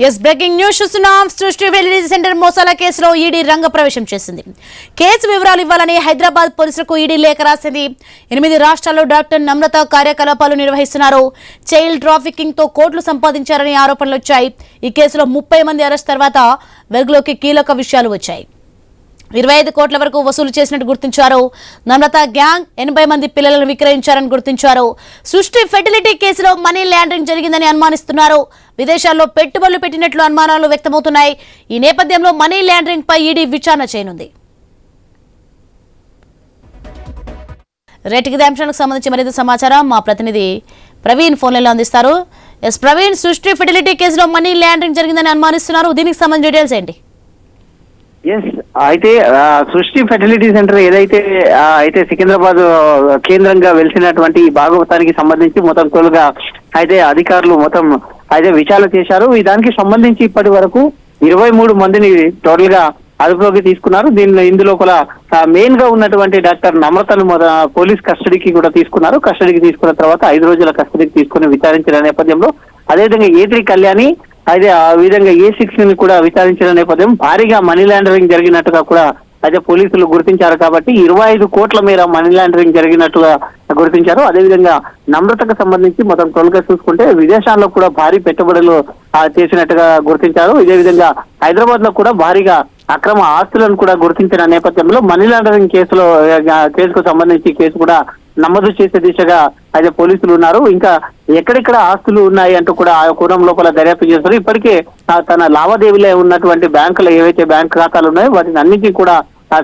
Yes breaking news చూస్తున్నాం. సృష్టి wellness centre మోసాల కేసులో ఈడీ రంగ ప్రవేశం చేసింది. కేసు వివరాలు ఇవ్వాలని హైదరాబాద్ పోలీసులకు ఈడీ లేఖ రాసింది. 8 రాష్ట్రాల్లో డాక్టర్ నమ్రత కార్యకలాపాలు నిర్వహిస్తున్నారు. చైల్డ్ ట్రాఫికింగ్ తో కోట్లు సంపాదించారని ఆరోపణలు వచ్చాయి. ఈ కేసులో 30 మంది అరెస్ట్ తర్వాత వెలుగులోకి కీలక విషయాలు వచ్చాయి. 25 కోట్ల వరకు వసూలు చేసినట్టు గుర్తించారు. నమ్రత గ్యాంగ్ 80 మంది పిల్లలను విక్రయించారని గుర్తించారు. సృష్టి ఫెర్టిలిటీ కేసులో మనీ లాండరింగ్ జరిగిందని అనుమానిస్తున్నారు. విదేశాల్లో పెట్టుబడులు పెట్టినట్లు అనుమానాలు వ్యక్తమవుతున్నాయి. ఈ నేపథ్యంలో మనీ లాండరింగ్ పై ఈడీ విచారణ చేయనుంది. రేటింగ్ అంశానికి సంబంధించి మరింత సమాచారం మా ప్రతినిధి ప్రవీణ్ ఫోన్లలో అందిస్తారు. ఎస్ ప్రవీణ్, సృష్టి ఫెర్టిలిటీ కేసులో మనీ లాండరింగ్ జరిగిందని అనుమానిస్తున్నారు. దీనికి సంబంధించిన డీటెయిల్స్ ఏంటి? ఎస్, అయితే సృష్టి ఫెర్టిలిటీ సెంటర్ ఏదైతే సికింద్రాబాద్ కేంద్రంగా వెలిసినటువంటి భాగవతానికి సంబంధించి మొత్తం తోలుగా అయితే అధికారులు అయితే విచారణ చేశారు. దానికి సంబంధించి ఇప్పటి వరకు 23 మందిని టోటల్ గా అదుపులోకి తీసుకున్నారు. ఇందులో మెయిన్ గా ఉన్నటువంటి డాక్టర్ నమ్రతను పోలీస్ కస్టడీకి కూడా తీసుకున్నారు. కస్టడీకి తీసుకున్న తర్వాత 5 రోజుల కస్టడీకి తీసుకుని విచారించిన నేపథ్యంలో అదేవిధంగా A3 కళ్యాణి అయితే ఆ విధంగా A6 ని కూడా విచారించిన నేపథ్యం భారీగా మనీ లాండరింగ్ జరిగినట్టుగా కూడా అయితే పోలీసులు గుర్తించారు. కాబట్టి 25 కోట్ల మేర మనీ లాండరింగ్ జరిగినట్టుగా గుర్తించారు. అదేవిధంగా నమ్రతకు సంబంధించి మొత్తం తొలగా చూసుకుంటే విదేశాల్లో కూడా భారీ పెట్టుబడులు చేసినట్టుగా గుర్తించారు. ఇదే విధంగా హైదరాబాద్ లో కూడా భారీగా అక్రమ ఆస్తులను కూడా గుర్తించిన నేపథ్యంలో మనీ లాండరింగ్ కేసుకు సంబంధించి కేసు కూడా నమోదు చేసే దిశగా అయితే పోలీసులు ఉన్నారు. ఇంకా ఎక్కడెక్కడ ఆస్తులు ఉన్నాయి అంటూ కూడా ఆ కోణం లోపల దర్యాప్తు చేస్తారు. ఇప్పటికే తన లావాదేవీలో ఉన్నటువంటి బ్యాంకులో ఏవైతే బ్యాంక్ ఖాతాలు ఉన్నాయో వాటిని అన్నింటినీ కూడా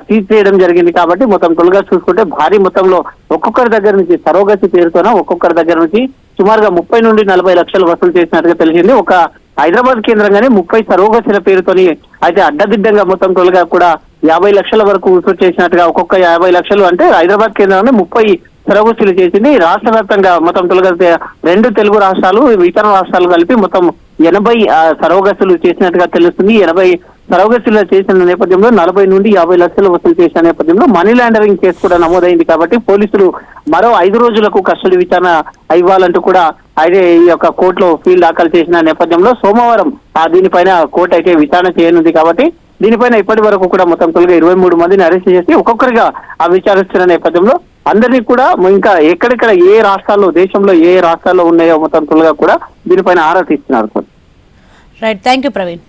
సీజ్ చేయడం జరిగింది. కాబట్టి మొత్తం తొలగా చూసుకుంటే భారీ మొత్తంలో ఒక్కొక్కరి దగ్గర నుంచి సరోగసి పేరుతోన ఒక్కొక్కరి దగ్గర నుంచి సుమారుగా 30 నుండి 40 లక్షలు వసూలు చేసినట్టుగా తెలిసింది. ఒక హైదరాబాద్ కేంద్రంగానే 30 సరోగసిల పేరుతోని అయితే అడ్డదిడ్డంగా మొత్తం తొలగా కూడా 50 లక్షల వరకు వసూలు చేసినట్టుగా ఒక్కొక్క 50 లక్షలు అంటే హైదరాబాద్ కేంద్రంగానే 30 సరోగసులు చేసింది. రాష్ట్ర వ్యాప్తంగా మొత్తం తొలగా 2 తెలుగు రాష్ట్రాలు ఇతర రాష్ట్రాలు కలిపి మొత్తం 80 సరోగసులు చేసినట్టుగా తెలుస్తుంది. 80 సరోగసులు చేసిన నేపథ్యంలో 40 నుండి 50 లక్షలు వసూలు చేసిన నేపథ్యంలో మనీ లాండరింగ్ కేసు కూడా నమోదైంది. కాబట్టి పోలీసులు మరో 5 రోజులకు కస్టడీ విచారణ ఇవ్వాలంటూ కూడా అయితే ఈ యొక్క కోర్టులో ఫీల్ దాఖలు చేసిన నేపథ్యంలో సోమవారం దీనిపైన కోర్టు అయితే విచారణ చేయనుంది. కాబట్టి దీనిపైన ఇప్పటి వరకు కూడా మొత్తం తొలగా 23 మందిని అరెస్ట్ చేసి ఒక్కొక్కరిగా విచారిస్తున్న నేపథ్యంలో అందరినీ కూడా ఇంకా ఎక్కడెక్కడ ఏ రాష్ట్రాల్లో దేశంలో ఏ రాష్ట్రాల్లో ఉన్నాయో మొత్తం తొలగా కూడా దీనిపైన ఆరా తీస్తున్నారు. Right, thank you Praveen.